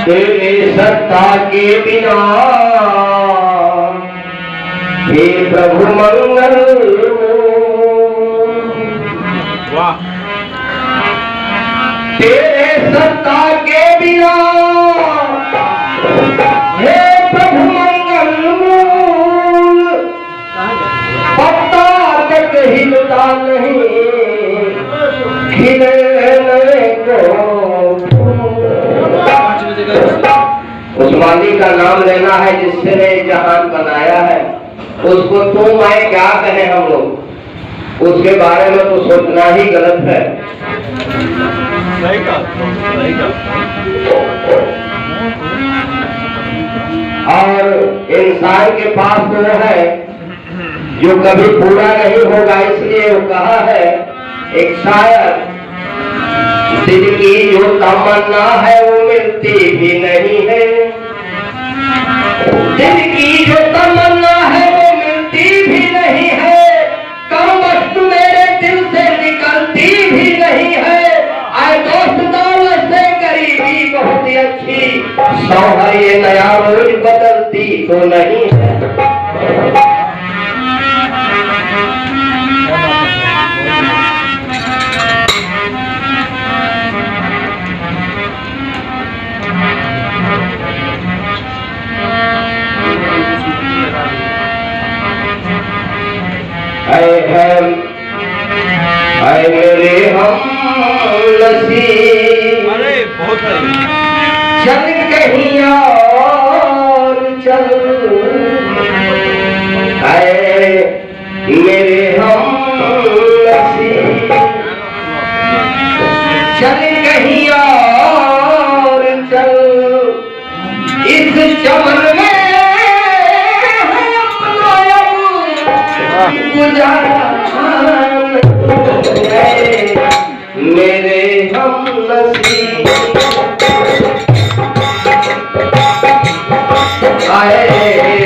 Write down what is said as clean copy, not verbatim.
तेरे सत्ता के बिना हे प्रभु मंगल। वाह। तेरे सत्ता के बिना हे प्रभु मंगल मूल, पत्ता तक हिलता नहीं खिलने को। उस मालिक का नाम लेना है जिससे ने जहान बनाया है, उसको तू मैं क्या कहें हम लोग, उसके बारे में तो सोचना ही गलत है। और इंसान के पास तो है जो कभी पूरा नहीं होगा, इसलिए वो कहा है एक शायर, दिल की जो तमन्ना है वो मिलती भी नहीं है, दिल की जो तमन्ना है वो मिलती भी नहीं है, कम वक्त मेरे दिल से निकलती भी नहीं है। आए दोस्त दौलत से गरीबी बहुत अच्छी, शौहर ये नया रोज बदलती तो नहीं है। ऐ मेरे हमनसीब, अरे बहुत चल कहीं और चल, ऐ मेरे हमनसीब चल कहीं और चल, इस चमन में गुजारा मेरे हमनसीब। आए